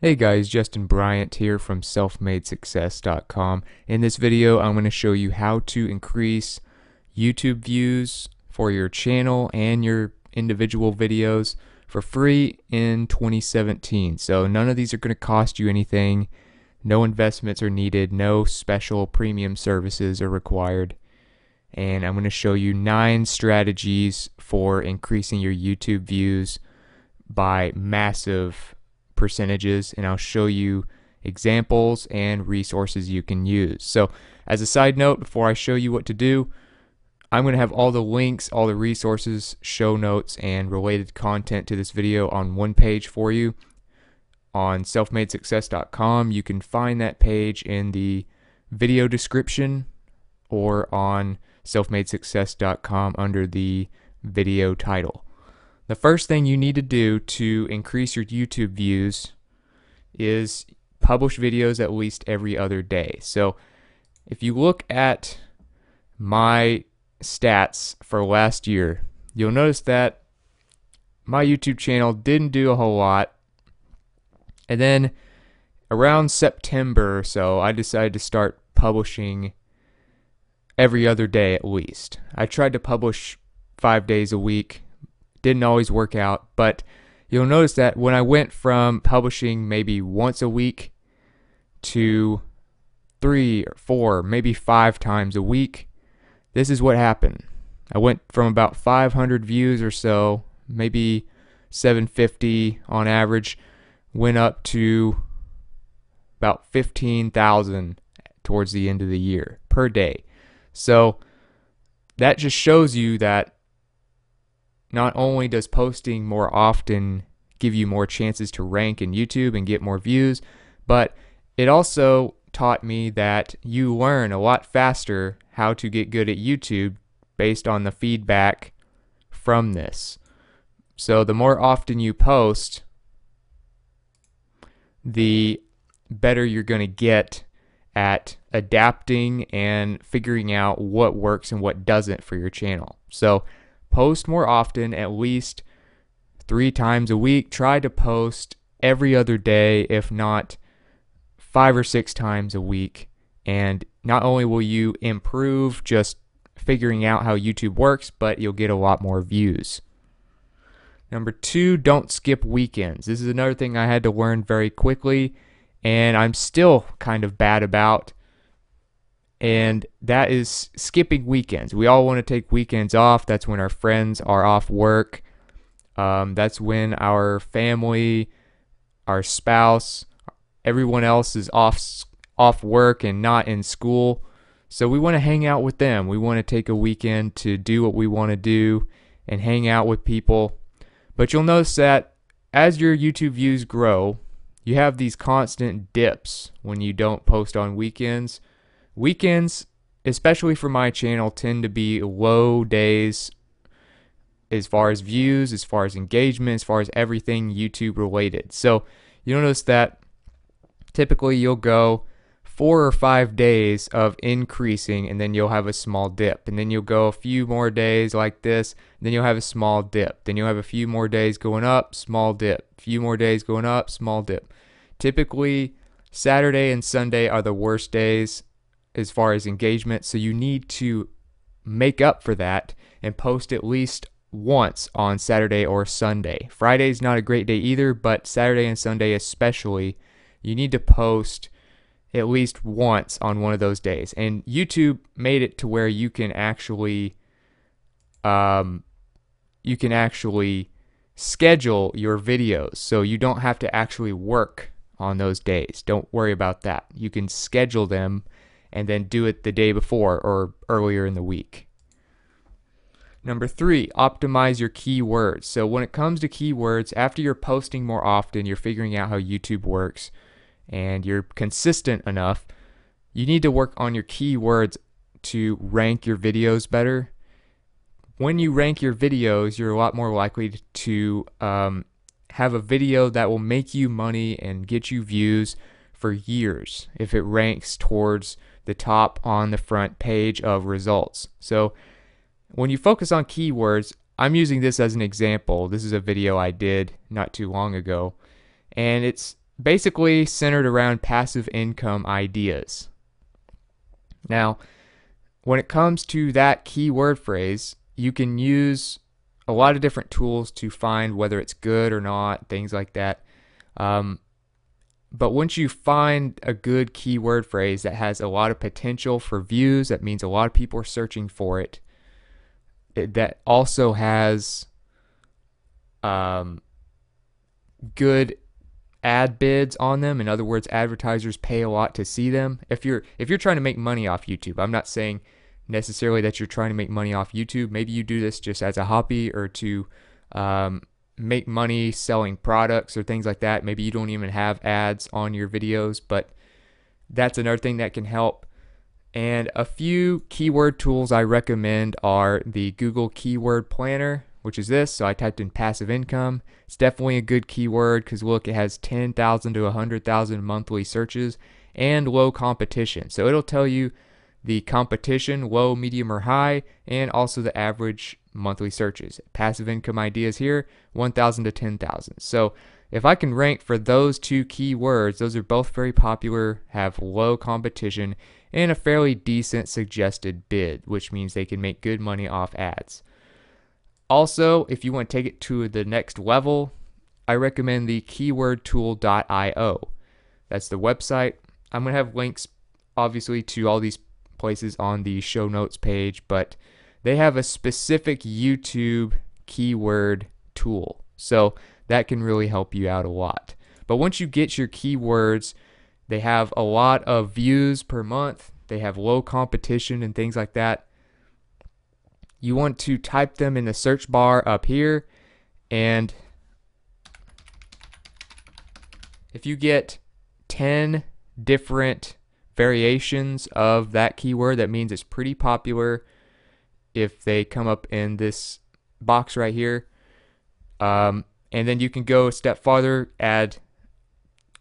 Hey guys, Justin Bryant here from selfmadesuccess.com. In this video, I'm going to show you how to increase YouTube views for your channel and your individual videos for free in 2017. So none of these are going to cost you anything. No investments are needed. No special premium services are required. And I'm going to show you 9 strategies for increasing your YouTube views by massive percentages, and I'll show you examples and resources you can use. So as a side note, before I show you what to do, I'm going to have all the links, all the resources, show notes, and related content to this video on one page for you on selfmadesuccess.com. You can find that page in the video description or on selfmadesuccess.com under the video title. The first thing you need to do to increase your YouTube views is publish videos at least every other day. So if you look at my stats for last year, you'll notice that my YouTube channel didn't do a whole lot. And then around September or so, I decided to start publishing every other day at least. I tried to publish 5 days a week. Didn't always work out, but you'll notice that when I went from publishing maybe once a week to 3 or 4, maybe 5 times a week, this is what happened. I went from about 500 views or so, maybe 750 on average, went up to about 15,000 towards the end of the year per day. So that just shows you that not only does posting more often give you more chances to rank in YouTube and get more views, but it also taught me that you learn a lot faster how to get good at YouTube based on the feedback from this. So the more often you post, the better you're going to get at adapting and figuring out what works and what doesn't for your channel. So post more often, at least 3 times a week. Try to post every other day, if not 5 or 6 times a week. And not only will you improve just figuring out how YouTube works, but you'll get a lot more views. Number 2, don't skip weekends. This is another thing I had to learn very quickly, and I'm still kind of bad about. And that is skipping weekends. We all want to take weekends off. That's when our friends are off work. That's when our family, our spouse, everyone else is off work and not in school. So we want to hang out with them. We want to take a weekend to do what we want to do and hang out with people. But you'll notice that as your YouTube views grow, you have these constant dips when you don't post on weekends. Weekends, especially for my channel, tend to be low days as far as views, as far as engagement, as far as everything YouTube related. So you'll notice that typically you'll go 4 or 5 days of increasing, and then you'll have a small dip. And then you'll go a few more days like this, and then you'll have a small dip. Then you'll have a few more days going up, small dip. A few more days going up, small dip. Typically, Saturday and Sunday are the worst days as far as engagement, so you need to make up for that and post at least once on Saturday or Sunday. Friday's not a great day either, but Saturday and Sunday especially, you need to post at least once on one of those days. And YouTube made it to where you can actually schedule your videos, so you don't have to actually work on those days. Don't worry about that. You can schedule them and then do it the day before or earlier in the week. Number 3, optimize your keywords. So when it comes to keywords, after you're posting more often, you're figuring out how YouTube works, and you're consistent enough, you need to work on your keywords to rank your videos better. When you rank your videos, you're a lot more likely to have a video that will make you money and get you views for years if it ranks towards the top on the front page of results. So when you focus on keywords, I'm using this as an example. This is a video I did not too long ago, and it's basically centered around passive income ideas. Now, when it comes to that keyword phrase, you can use a lot of different tools to find whether it's good or not, things like that. But once you find a good keyword phrase that has a lot of potential for views, that means a lot of people are searching for it, that also has good ad bids on them. In other words, advertisers pay a lot to see them. If you're trying to make money off YouTube, I'm not saying necessarily that you're trying to make money off YouTube. Maybe you do this just as a hobby or to make money selling products or things like that. Maybe you don't even have ads on your videos, but that's another thing that can help. And a few keyword tools I recommend are the Google Keyword Planner, which is this. So I typed in passive income. It's definitely a good keyword because look, it has 10,000 to 100,000 monthly searches and low competition. So it'll tell you the competition, low, medium, or high, and also the average monthly searches. Passive income ideas here, 1,000 to 10,000. So if I can rank for those two keywords, those are both very popular, have low competition, and a fairly decent suggested bid, which means they can make good money off ads. Also, if you want to take it to the next level, I recommend the keywordtool.io. That's the website. I'm going to have links, obviously, to all these places on the show notes page, but they have a specific YouTube keyword tool. So that can really help you out a lot. But once you get your keywords, they have a lot of views per month. They have low competition and things like that. You want to type them in the search bar up here, and if you get 10 different variations of that keyword, that means it's pretty popular if they come up in this box right here. And then you can go a step farther, add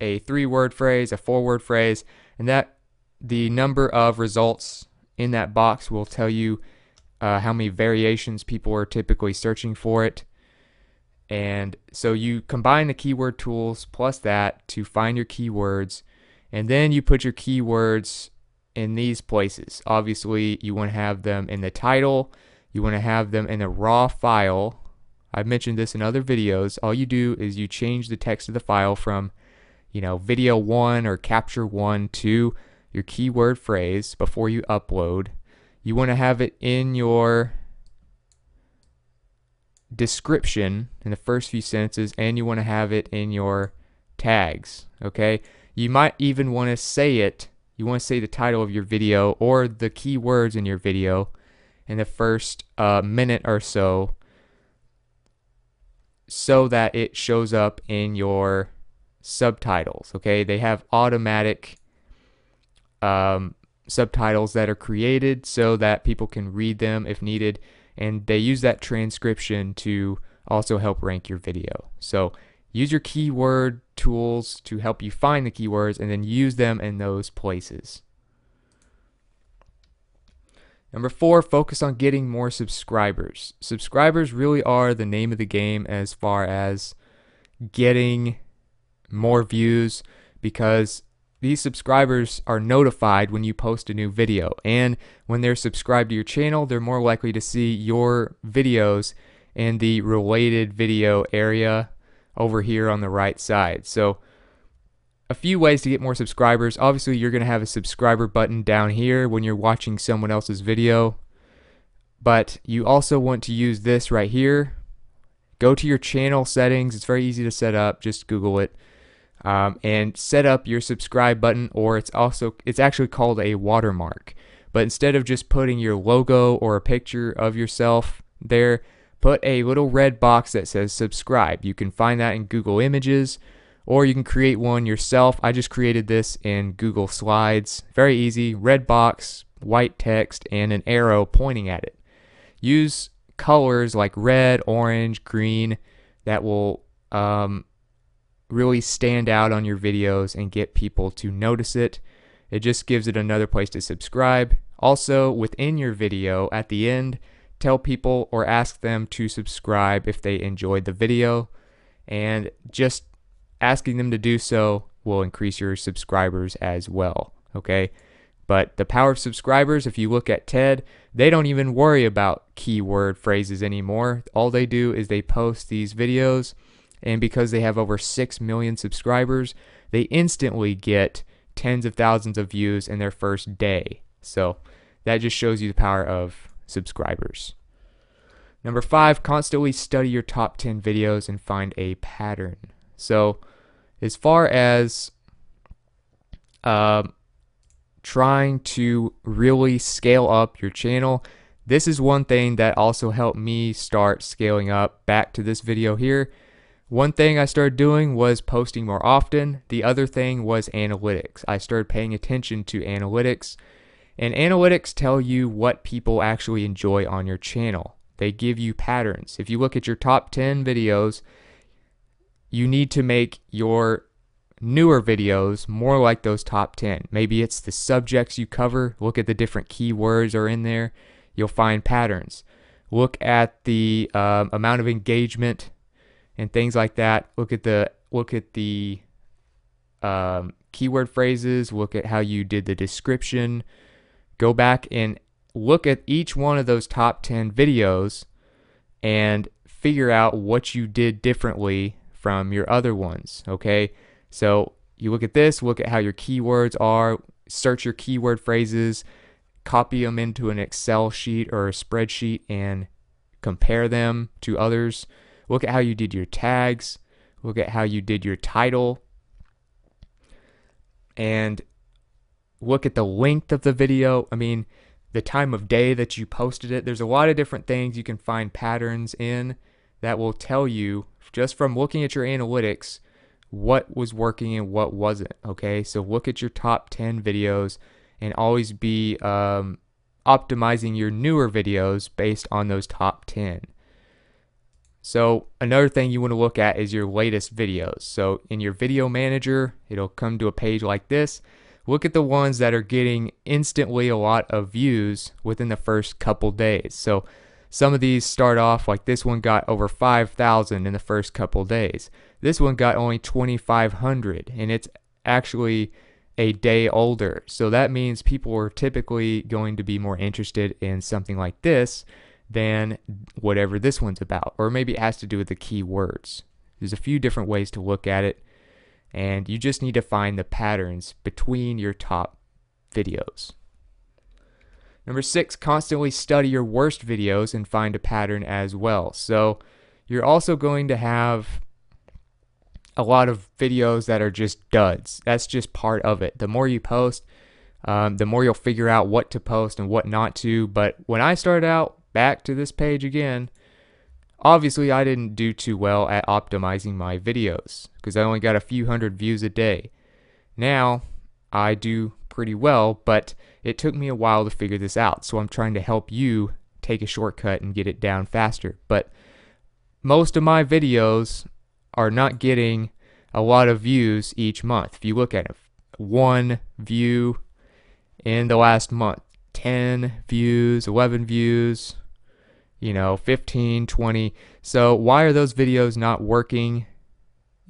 a 3-word phrase, a 4-word phrase, and that the number of results in that box will tell you how many variations people are typically searching for it. And so you combine the keyword tools plus that to find your keywords, and then you put your keywords in these places. Obviously, you want to have them in the title. You want to have them in a raw file. I've mentioned this in other videos. All you do is you change the text of the file from, video 1 or capture 1 to your keyword phrase before you upload. You want to have it in your description in the first few sentences, and you want to have it in your tags, okay? You might even want to say it. You want to say the title of your video or the keywords in your video in the first minute or so that it shows up in your subtitles, okay? They have automatic subtitles that are created so that people can read them if needed, and they use that transcription to also help rank your video. So use your keyword tools to help you find the keywords and then use them in those places. Number 4, focus on getting more subscribers. Subscribers really are the name of the game as far as getting more views, because these subscribers are notified when you post a new video, and when they're subscribed to your channel, they're more likely to see your videos in the related video area over here on the right side. So a few ways to get more subscribers. Obviously, you're going to have a subscriber button down here when you're watching someone else's video, but you also want to use this right here. Go to your channel settings. It's very easy to set up. Just Google it. And set up your subscribe button, or it's actually called a watermark. But instead of just putting your logo or a picture of yourself there, put a little red box that says subscribe. You can find that in Google Images, or you can create one yourself. I just created this in Google Slides. Very easy. Red box, white text, and an arrow pointing at it. Use colors like red, orange, green that will really stand out on your videos and get people to notice it. It just gives it another place to subscribe. Also, within your video, at the end, tell people or ask them to subscribe if they enjoyed the video, and just asking them to do so will increase your subscribers as well, okay? But the power of subscribers, if you look at TED, they don't even worry about keyword phrases anymore. All they do is they post these videos, and because they have over 6 million subscribers, they instantly get tens of thousands of views in their first day. So that just shows you the power of subscribers. Number 5, constantly study your top 10 videos and find a pattern. So as far as trying to really scale up your channel, this is one thing that also helped me start scaling up. Back to this video here. One thing I started doing was posting more often. The other thing was analytics. I started paying attention to analytics, and analytics tell you what people actually enjoy on your channel. They give you patterns. If you look at your top 10 videos, you need to make your newer videos more like those top 10. Maybe it's the subjects you cover. Look at the different keywords are in there. You'll find patterns. Look at the amount of engagement and things like that. Look at the keyword phrases. Look at how you did the description. Go back and look at each one of those top 10 videos and figure out what you did differently from your other ones, okay? So you look at this, look at how your keywords are, search your keyword phrases, copy them into an Excel sheet or a spreadsheet and compare them to others. Look at how you did your tags, look at how you did your title, and look at the length of the video. I mean, the time of day that you posted it. There's a lot of different things you can find patterns in that will tell you, just from looking at your analytics, what was working and what wasn't, okay? So look at your top 10 videos and always be optimizing your newer videos based on those top 10. So another thing you want to look at is your latest videos. So in your video manager, it'll come to a page like this. Look at the ones that are getting instantly a lot of views within the first couple days. So some of these start off like this one got over 5,000 in the first couple days. This one got only 2,500, and it's actually a day older. So that means people are typically going to be more interested in something like this than whatever this one's about. Or maybe it has to do with the keywords. There's a few different ways to look at it, and you just need to find the patterns between your top videos. Number 6, constantly study your worst videos and find a pattern as well. So you're also going to have a lot of videos that are just duds. That's just part of it. The more you post, the more you'll figure out what to post and what not to. But when I started out, back to this page again, obviously I didn't do too well at optimizing my videos because I only got a few hundred views a day. Now I do pretty well, but it took me a while to figure this out. So I'm trying to help you take a shortcut and get it down faster. But most of my videos are not getting a lot of views each month. If you look at it, 1 view in the last month, 10 views, 11 views, 15, 20. So why are those videos not working?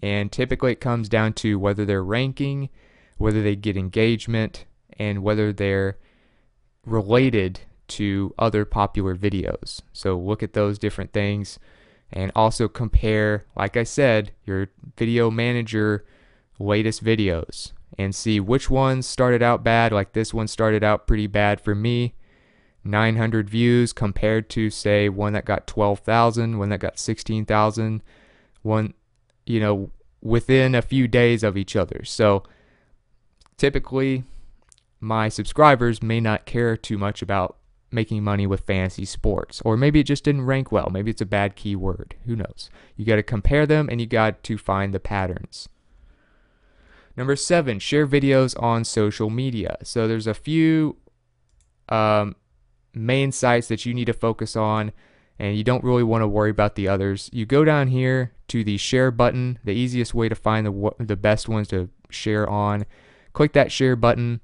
And typically it comes down to whether they're ranking, whether they get engagement, and whether they're related to other popular videos. So look at those different things and also compare, like I said, your video manager latest videos and see which ones started out bad. Like this one started out pretty bad for me, 900 views compared to, say, one that got 12,000, one that got 16,000, one, within a few days of each other. So typically my subscribers may not care too much about making money with fantasy sports, or maybe it just didn't rank well. Maybe it's a bad keyword. Who knows? You got to compare them and you got to find the patterns. Number 7, share videos on social media. So there's a few main sites that you need to focus on, and you don't really want to worry about the others. You go down here to the share button, the easiest way to find the best ones to share on. Click that share button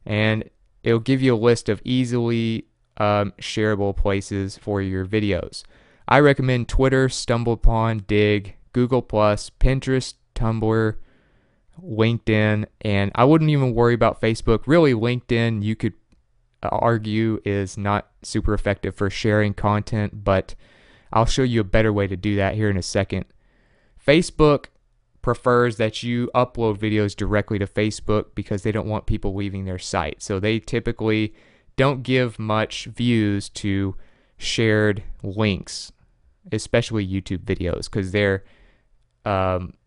and it'll give you a list of easily shareable places for your videos. I recommend Twitter, StumbleUpon, Dig, Google+, Pinterest, Tumblr, LinkedIn, and I wouldn't even worry about Facebook. Really, LinkedIn, you could argue, is not super effective for sharing content, but I'll show you a better way to do that here in a second. Facebook prefers that you upload videos directly to Facebook because they don't want people leaving their site. So they typically don't give much views to shared links, especially YouTube videos, because they're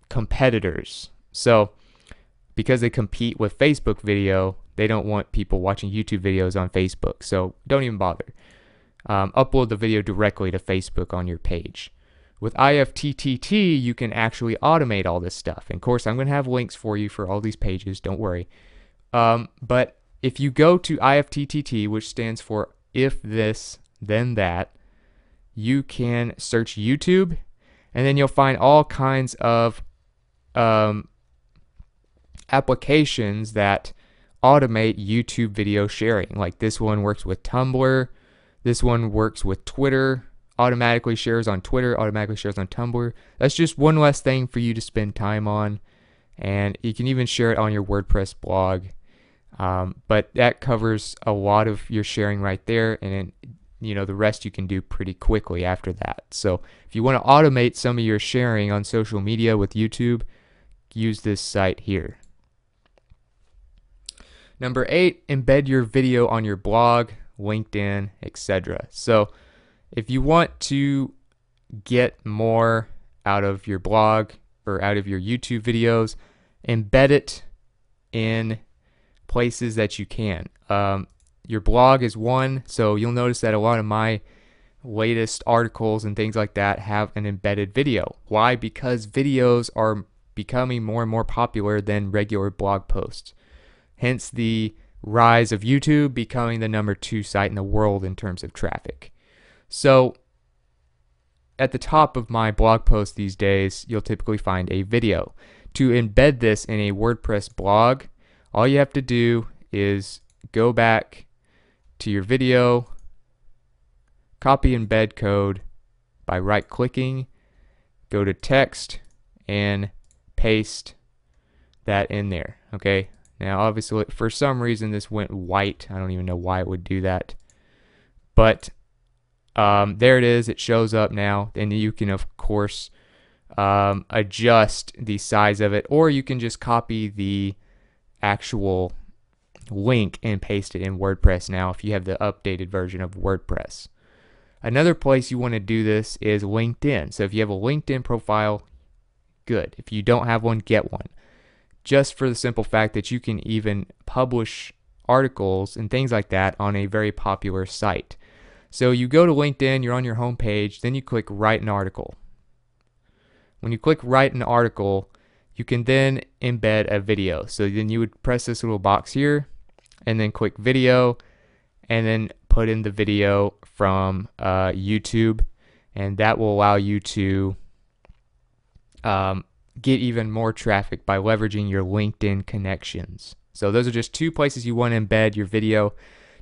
competitors. So because they compete with Facebook video, they don't want people watching YouTube videos on Facebook. So don't even bother. Upload the video directly to Facebook on your page. With IFTTT, you can actually automate all this stuff. And of course, I'm going to have links for you for all these pages, don't worry. But if you go to IFTTT, which stands for if this, then that, you can search YouTube, and then you'll find all kinds of applications that automate YouTube video sharing. Like this one works with Tumblr. This one works with Twitter. Automatically shares on Twitter, automatically shares on Tumblr. That's just one less thing for you to spend time on. And you can even share it on your WordPress blog. But that covers a lot of your sharing right there. And then, you know, the rest you can do pretty quickly after that. So if you want to automate some of your sharing on social media with YouTube, use this site here. Number 8, embed your video on your blog, LinkedIn, etc. So if you want to get more out of your blog or out of your YouTube videos, embed it in places that you can. Your blog is one, so you'll notice that a lot of my latest articles and things like that have an embedded video. Why? Because videos are becoming more and more popular than regular blog posts. Hence the rise of YouTube becoming the number 2 site in the world in terms of traffic. So at the top of my blog post these days, you'll typically find a video. To embed this in a WordPress blog, all you have to do is go back to your video, copy embed code by right-clicking, go to text, and paste that in there. Okay. Now, obviously, for some reason, this went white. I don't even know why it would do that. But there it is. It shows up now. And you can, of course, adjust the size of it. Or you can just copy the actual link and paste it in WordPress now if you have the updated version of WordPress. Another place you want to do this is LinkedIn. So if you have a LinkedIn profile, good. If you don't have one, get one. Just for the simple fact that you can even publish articles and things like that on a very popular site. So you go to LinkedIn, you're on your home page, then you click write an article. When you click write an article, you can then embed a video. So then you would press this little box here and then click video and then put in the video from YouTube, and that will allow you to get even more traffic by leveraging your LinkedIn connections. So those are just 2 places you want to embed your video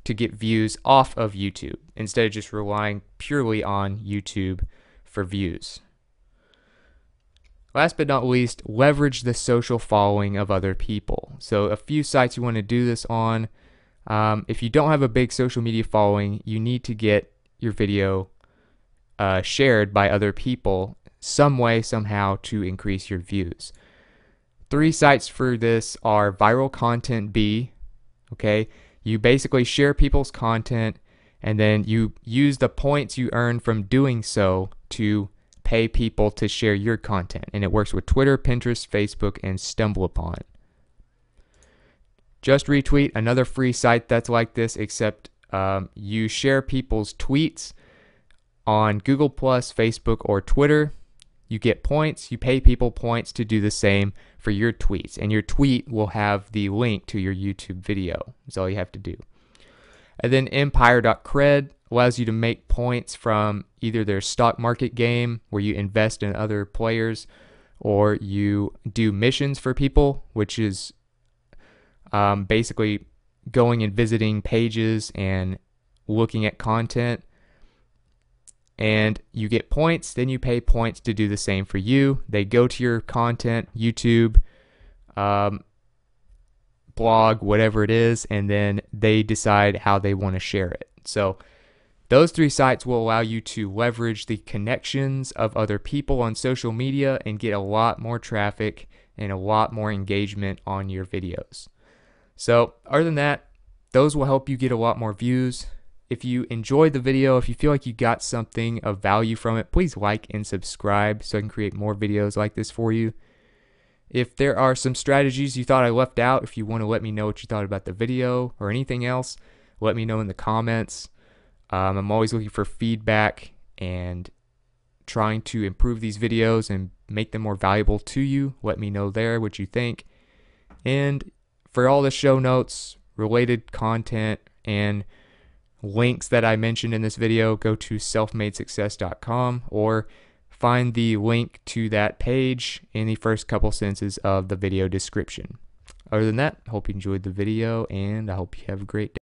to get views off of YouTube instead of just relying purely on YouTube for views. Last but not least, leverage the social following of other people. So a few sites you want to do this on. If you don't have a big social media following, you need to get your video shared by other people some way, somehow, to increase your views. 3 sites for this are Viral Content B. Okay, you basically share people's content and then you use the points you earn from doing so to pay people to share your content. And it works with Twitter, Pinterest, Facebook, and StumbleUpon. Just Retweet, another free site that's like this, except you share people's tweets on Google+, Facebook, or Twitter. You get points, you pay people points to do the same for your tweets, and your tweet will have the link to your YouTube video. That's all you have to do. And then Empire.cred allows you to make points from either their stock market game, where you invest in other players, or you do missions for people, which is basically going and visiting pages and looking at content. and you get points. Then you pay points to do the same for you. They go to your content, YouTube, blog, whatever it is, and then they decide how they want to share it. So those 3 sites will allow you to leverage the connections of other people on social media and get a lot more traffic and a lot more engagement on your videos. So other than that, those will help you get a lot more views. If you enjoyed the video, if you feel like you got something of value from it, please like and subscribe so I can create more videos like this for you. If there are some strategies you thought I left out, if you want to let me know what you thought about the video or anything else, let me know in the comments. I'm always looking for feedback and trying to improve these videos and make them more valuable to you. Let me know there what you think. And for all the show notes, related content, and links that I mentioned in this video, go to selfmadesuccess.com or find the link to that page in the first couple sentences of the video description. Other than that, I hope you enjoyed the video and I hope you have a great day.